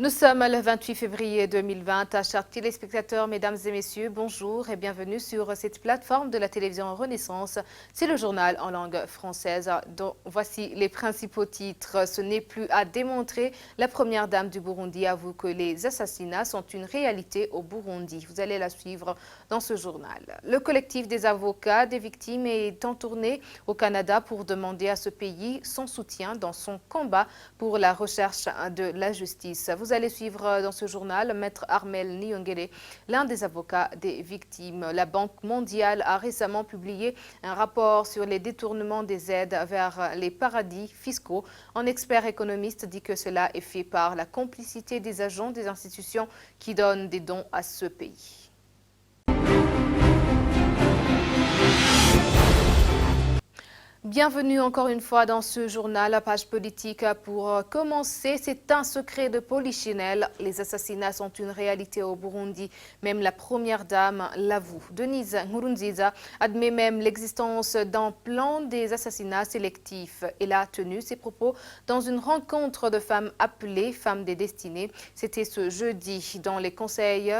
Nous sommes le 28 février 2020. Chers téléspectateurs, mesdames et messieurs, bonjour et bienvenue sur cette plateforme de la télévision Renaissance. C'est le journal en langue française. Donc, voici les principaux titres. Ce n'est plus à démontrer. La première dame du Burundi avoue que les assassinats sont une réalité au Burundi. Vous allez la suivre dans ce journal. Le collectif des avocats des victimes est en tournée au Canada pour demander à ce pays son soutien dans son combat pour la recherche de la justice. Vous allez suivre dans ce journal Maître Armel Niongere, l'un des avocats des victimes. La Banque mondiale a récemment publié un rapport sur les détournements des aides vers les paradis fiscaux. Un expert économiste dit que cela est fait par la complicité des agents des institutions qui donnent des dons à ce pays. Bienvenue encore une fois dans ce journal, la page politique. Pour commencer, c'est un secret de polichinelle. Les assassinats sont une réalité au Burundi. Même la première dame l'avoue. Denise Nkurunziza admet même l'existence d'un plan des assassinats sélectifs. Elle a tenu ses propos dans une rencontre de femmes appelées Femmes des Destinées. C'était ce jeudi. Dans les conseils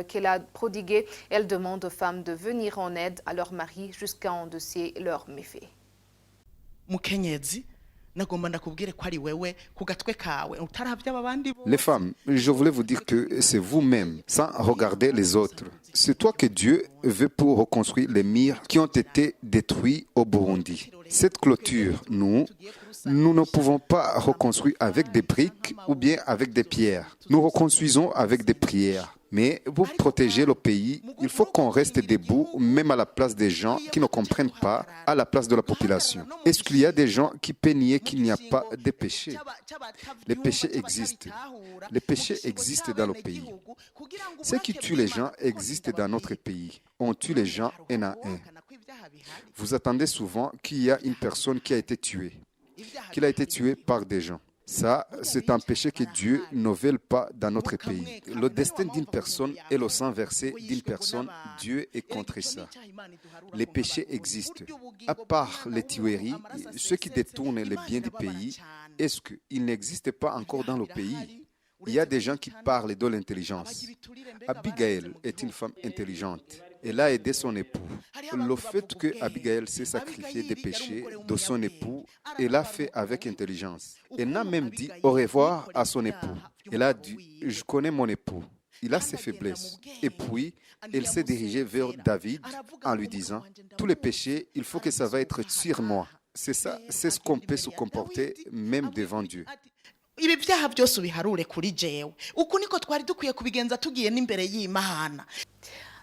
qu'elle a prodigués, elle demande aux femmes de venir en aide à leur mari jusqu'à endosser leurs méfaits. Les femmes, je voulais vous dire que c'est vous-même, sans regarder les autres. C'est toi que Dieu veut pour reconstruire les murs qui ont été détruits au Burundi. Cette clôture, nous ne pouvons pas reconstruire avec des briques ou bien avec des pierres. Nous reconstruisons avec des prières. Mais pour protéger le pays, il faut qu'on reste debout, même à la place des gens qui ne comprennent pas, à la place de la population. Est-ce qu'il y a des gens qui peuvent nier qu'il n'y a pas de péché? Les péchés existent. Les péchés existent dans le pays. Ceux qui tuent les gens existent dans notre pays. On tue les gens un à un. Vous attendez souvent qu'il y a une personne qui a été tuée, qu'il a été tué par des gens. Ça, c'est un péché que Dieu ne veut pas dans notre pays. Le destin d'une personne et le sang versé d'une personne, Dieu est contre ça. Les péchés existent. À part les tueries, ceux qui détournent les biens du pays, est-ce qu'ils n'existent pas encore dans le pays? Il y a des gens qui parlent de l'intelligence. Abigail est une femme intelligente. Elle a aidé son époux. Le fait que Abigail s'est sacrifiée des péchés de son époux, elle l'a fait avec intelligence. Elle n'a même dit au revoir à son époux. Elle a dit « Je connais mon époux. Il a ses faiblesses. » Et puis, elle s'est dirigée vers David en lui disant « Tous les péchés, il faut que ça va être sur moi. » C'est ça, c'est ce qu'on peut se comporter même devant Dieu. Ibi byaha byose ubiharure kuri jewe uku niko twari dukwiye kubigenza tugiye n'imbere y'Imana.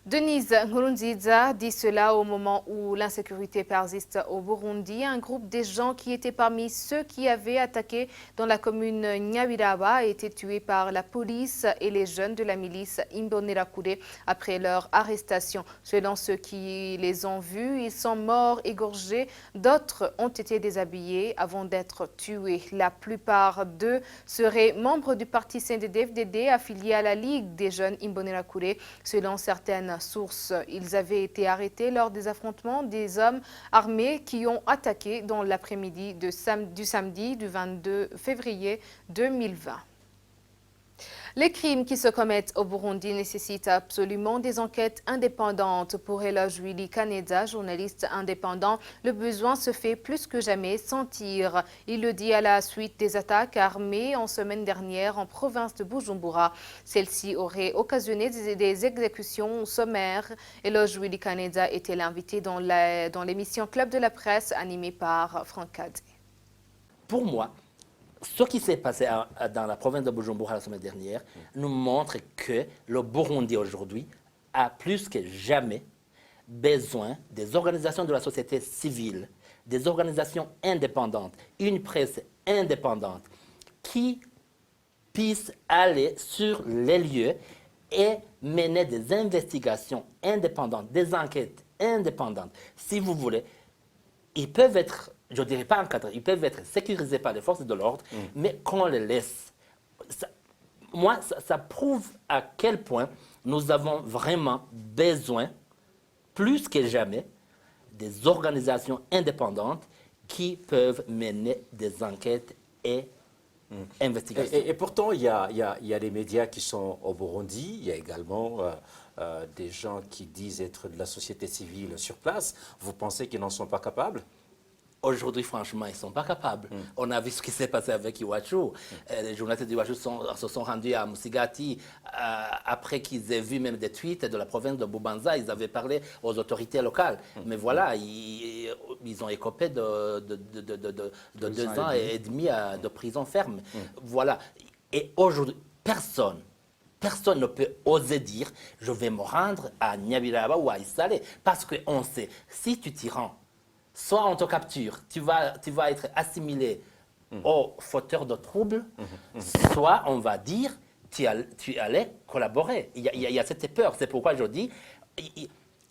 Denise Nkurunziza dit cela au moment où l'insécurité persiste au Burundi. Un groupe de gens qui étaient parmi ceux qui avaient attaqué dans la commune Nyabiraba a été tué par la police et les jeunes de la milice Imbonerakure après leur arrestation. Selon ceux qui les ont vus, ils sont morts égorgés. D'autres ont été déshabillés avant d'être tués. La plupart d'eux seraient membres du parti CNDD-FDD affilié à la Ligue des jeunes Imbonerakure. Selon certaines sources, ils avaient été arrêtés lors des affrontements des hommes armés qui ont attaqué dans l'après-midi du samedi du 22 février 2020. Les crimes qui se commettent au Burundi nécessitent absolument des enquêtes indépendantes. Pour Eloge Willy Kaneda, journaliste indépendant, le besoin se fait plus que jamais sentir. Il le dit à la suite des attaques armées en semaine dernière en province de Bujumbura. Celle-ci aurait occasionné des exécutions sommaires. Eloge Willy Kaneda était l'invité dans l'émission Club de la presse animée par Franck Kadé. Pour moi, ce qui s'est passé dans la province de Bujumbura la semaine dernière nous montre que le Burundi aujourd'hui a plus que jamais besoin des organisations de la société civile, des organisations indépendantes, une presse indépendante qui puisse aller sur les lieux et mener des investigations indépendantes, des enquêtes indépendantes. Si vous voulez, ils peuvent être, je ne dirais pas encadrés, ils peuvent être sécurisés par les forces de l'ordre, mais qu'on les laisse. Ça prouve à quel point nous avons vraiment besoin, plus que jamais, des organisations indépendantes qui peuvent mener des enquêtes et investigation. Et pourtant, il y a des médias qui sont au Burundi, il y a également des gens qui disent être de la société civile sur place. Vous pensez qu'ils n'en sont pas capables? Aujourd'hui, franchement, ils ne sont pas capables. On a vu ce qui s'est passé avec Iwachu. Les journalistes d'Iwachu se sont rendus à Musigati après qu'ils aient vu même des tweets de la province de Bubanza. Ils avaient parlé aux autorités locales. Mais voilà, ils ont écopé de 2 ans et demi de prison ferme. Voilà. Et aujourd'hui, personne ne peut oser dire « je vais me rendre à Nyabiraba ou à Isale » parce qu'on sait, si tu t'y rends, soit on te capture, tu vas être assimilé aux fauteurs de troubles, soit on va dire tu allais collaborer. Il y a cette peur. C'est pourquoi je dis,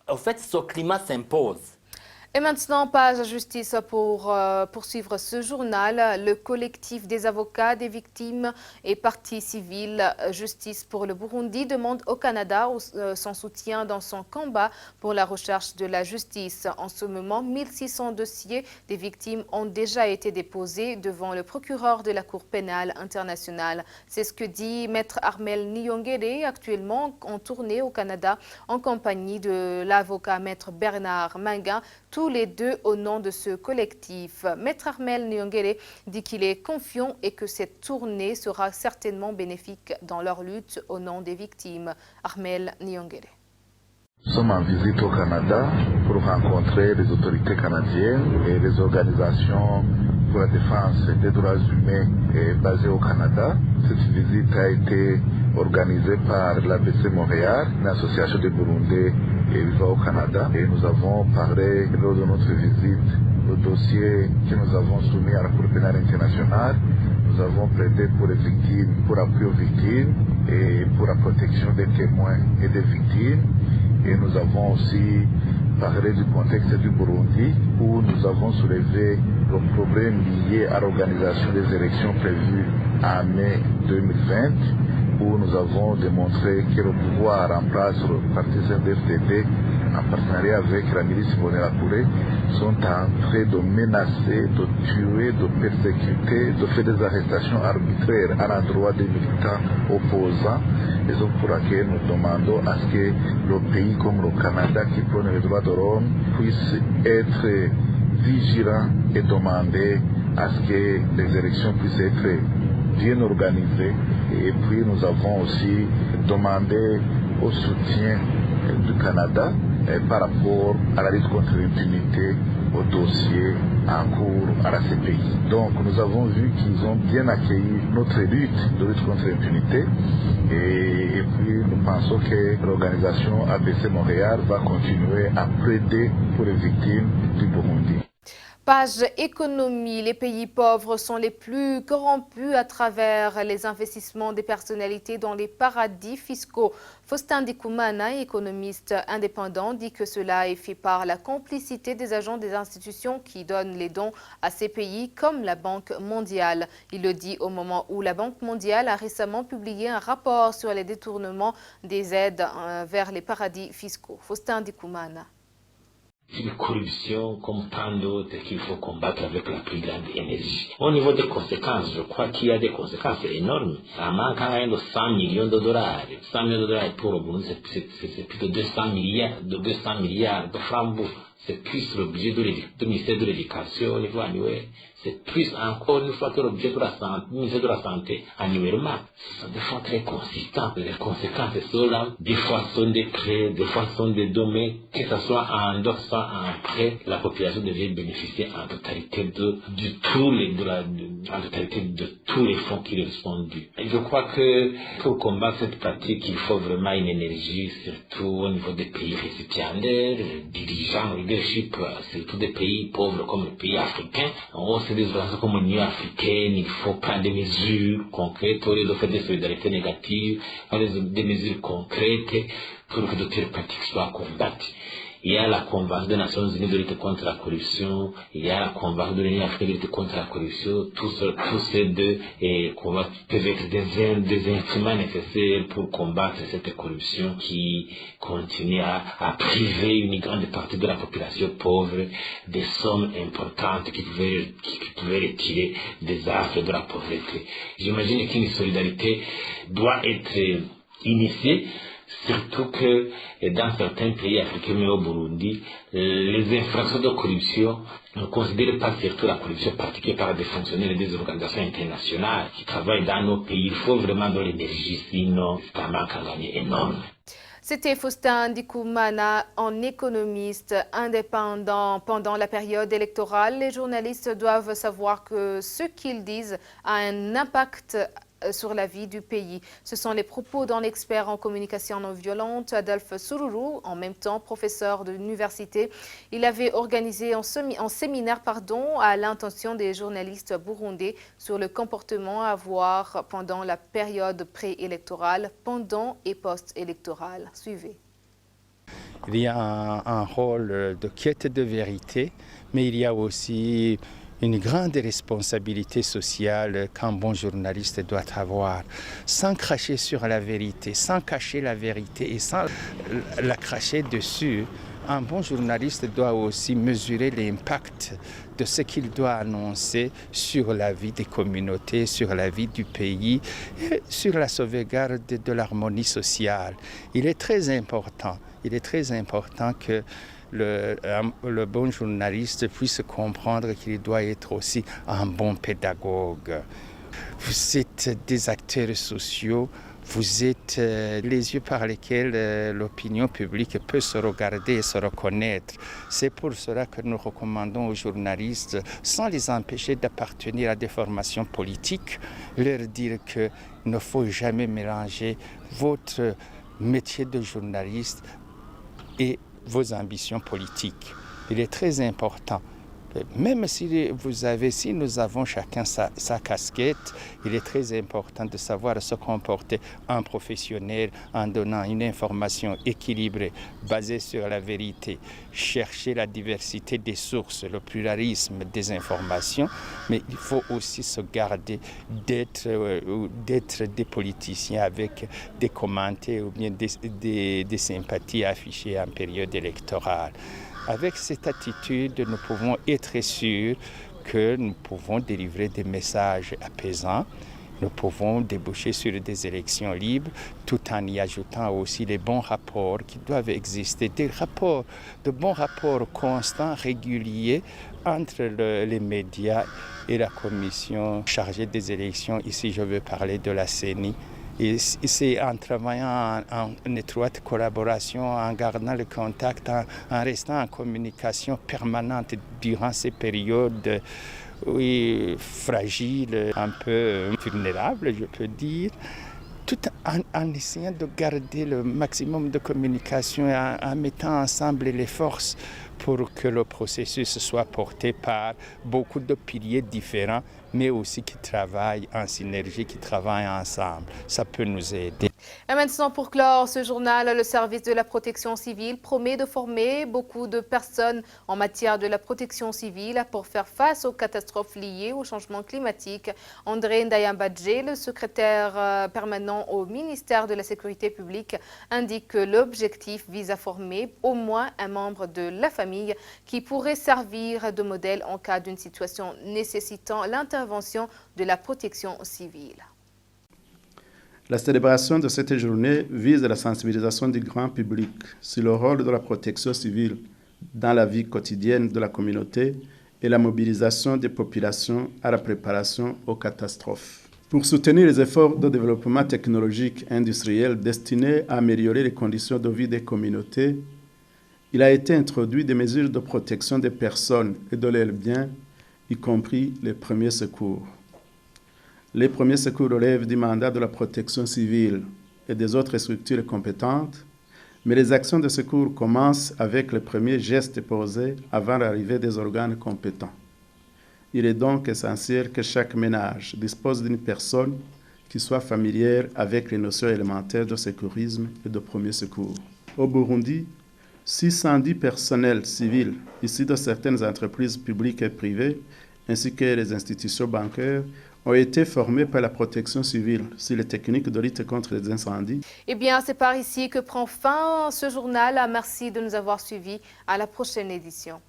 en fait, ce climat s'impose. Et maintenant, page justice pour poursuivre ce journal. Le collectif des avocats des victimes et parties civiles Justice pour le Burundi demande au Canada son soutien dans son combat pour la recherche de la justice. En ce moment, 1600 dossiers des victimes ont déjà été déposés devant le procureur de la Cour pénale internationale. C'est ce que dit Maître Armel Nyongere, actuellement en tournée au Canada en compagnie de l'avocat Maître Bernard Manga, tous les deux au nom de ce collectif. Maître Armel Nyongere dit qu'il est confiant et que cette tournée sera certainement bénéfique dans leur lutte au nom des victimes. Armel Nyongere. Nous sommes en visite au Canada pour rencontrer les autorités canadiennes et les organisations pour la défense des droits humains basées au Canada. Cette visite a été organisée par l'ABC Montréal, une association de Burundais vivant au Canada. Et nous avons parlé lors de notre visite au dossier que nous avons soumis à la Cour pénale internationale. Nous avons plaidé pour les victimes, pour l'appui aux victimes et pour la protection des témoins et des victimes. Et nous avons aussi parlé du contexte du Burundi où nous avons soulevé le problème lié à l'organisation des élections prévues en mai 2020 où nous avons démontré que le pouvoir en place sur le parti CNDD-FDD en partenariat avec la milice Imbonerakure sont en train de menacer, de tuer, de persécuter, de faire des arrestations arbitraires à l'endroit des militants opposants. Raison pour laquelle nous demandons à ce que le pays comme le Canada qui prône les droits de l'homme puisse être vigilant et demander à ce que les élections puissent être bien organisées. Et puis nous avons aussi demandé au soutien du Canada par rapport à la lutte contre l'impunité au dossier en cours à la CPI. Donc nous avons vu qu'ils ont bien accueilli notre lutte de lutte contre l'impunité et puis nous pensons que l'organisation ABC Montréal va continuer à plaider pour les victimes du Burundi. Page économie, les pays pauvres sont les plus corrompus à travers les investissements des personnalités dans les paradis fiscaux. Faustin Ndikumana, économiste indépendant, dit que cela est fait par la complicité des agents des institutions qui donnent les dons à ces pays comme la Banque mondiale. Il le dit au moment où la Banque mondiale a récemment publié un rapport sur les détournements des aides vers les paradis fiscaux. Faustin Ndikumana. Une corruption comme tant d'autres qu'il faut combattre avec la plus grande énergie. Au niveau des conséquences, je crois qu'il y a des conséquences énormes. Ça manque quand même de 100 millions de dollars. 100 millions de dollars pour le Burundi, c'est plus de 200 milliards de francs. C'est plus le budget du ministère de l'Éducation au niveau annuel. C'est plus encore une fois que le budget de la santé, ministère de la Santé annuellement. Ce sont des fois très consistants. Les conséquences sont là. Des fois sont des prêts, des fois sont des domaines. Que ce soit en dehors, soit en prêt, la population devait bénéficier en totalité de tous les fonds qui leur sont dus. Et je crois que pour combattre cette pratique, il faut vraiment une énergie, surtout au niveau des pays récipiendaires, dirigeants, leadership, surtout des pays pauvres comme les pays africains. C'est des organisations comme l'Union africaine, il faut prendre des mesures concrètes, au lieu de faire des solidarités négatives, des mesures concrètes pour que d'autres pratiques soient combattues. il y a la Convention des Nations Unies de lutte contre la corruption, il y a la Convention de l'Union africaine de lutte contre la corruption. Tous ces deux peuvent être des instruments nécessaires pour combattre cette corruption qui continue à priver une grande partie de la population pauvre des sommes importantes qui pouvaient retirer des affres de la pauvreté. J'imagine qu'une solidarité doit être initiée, surtout que dans certains pays africains, mais au Burundi, les infractions de corruption ne considèrent pas surtout la corruption pratiquée par des fonctionnaires et des organisations internationales qui travaillent dans nos pays. Il faut vraiment de l'énergie, sinon c'est un manque à gagner énorme. C'était Faustin Ndikoumana, un économiste indépendant. Pendant la période électorale, les journalistes doivent savoir que ce qu'ils disent a un impact sur la vie du pays. Ce sont les propos d'un expert en communication non violente, Adolphe Sururu, en même temps professeur de l'université. Il avait organisé un séminaire à l'intention des journalistes burundais sur le comportement à avoir pendant la période préélectorale, pendant et post-électorale. Suivez. Il y a un rôle de quête de vérité, mais il y a aussi une grande responsabilité sociale qu'un bon journaliste doit avoir, sans cracher sur la vérité, sans cacher la vérité et sans la cracher dessus. Un bon journaliste doit aussi mesurer l'impact de ce qu'il doit annoncer sur la vie des communautés, sur la vie du pays, et sur la sauvegarde de l'harmonie sociale. Il est très important que le bon journaliste puisse comprendre qu'il doit être aussi un bon pédagogue. Vous êtes des acteurs sociaux, vous êtes les yeux par lesquels l'opinion publique peut se regarder et se reconnaître. C'est pour cela que nous recommandons aux journalistes, sans les empêcher d'appartenir à des formations politiques, leur dire qu'il ne faut jamais mélanger votre métier de journaliste et vos ambitions politiques. Il est très important. Même si nous avons chacun sa casquette, il est très important de savoir se comporter en professionnel en donnant une information équilibrée, basée sur la vérité, chercher la diversité des sources, le pluralisme des informations, mais il faut aussi se garder d'être des politiciens avec des commentaires ou bien des sympathies affichées en période électorale. Avec cette attitude, nous pouvons être sûrs que nous pouvons délivrer des messages apaisants. Nous pouvons déboucher sur des élections libres tout en y ajoutant aussi les bons rapports qui doivent exister, de bons rapports constants, réguliers entre les médias et la commission chargée des élections. Ici, je veux parler de la CENI. Et c'est en travaillant en étroite collaboration, en gardant le contact, en restant en communication permanente durant ces périodes fragiles, un peu vulnérables, je peux dire, tout en essayant de garder le maximum de communication et en mettant ensemble les forces pour que le processus soit porté par beaucoup de piliers différents, mais aussi qui travaillent en synergie, qui travaillent ensemble. Ça peut nous aider. Et maintenant, pour clore ce journal, le service de la protection civile promet de former beaucoup de personnes en matière de la protection civile pour faire face aux catastrophes liées au changement climatique. André Ndayambadje, le secrétaire permanent au ministère de la Sécurité publique, indique que l'objectif vise à former au moins un membre de la famille qui pourrait servir de modèle en cas d'une situation nécessitant l'intervention de la protection civile. La célébration de cette journée vise la sensibilisation du grand public sur le rôle de la protection civile dans la vie quotidienne de la communauté et la mobilisation des populations à la préparation aux catastrophes. Pour soutenir les efforts de développement technologique et industriel destinés à améliorer les conditions de vie des communautés, il a été introduit des mesures de protection des personnes et de leurs biens, y compris les premiers secours. Les premiers secours relèvent du mandat de la protection civile et des autres structures compétentes, mais les actions de secours commencent avec les premiers gestes posés avant l'arrivée des organes compétents. Il est donc essentiel que chaque ménage dispose d'une personne qui soit familière avec les notions élémentaires de secourisme et de premier secours. Au Burundi, 610 personnels civils issus de certaines entreprises publiques et privées, ainsi que les institutions bancaires, ont été formés par la protection civile sur les techniques de lutte contre les incendies. Eh bien, c'est par ici que prend fin ce journal. Merci de nous avoir suivis. À la prochaine édition.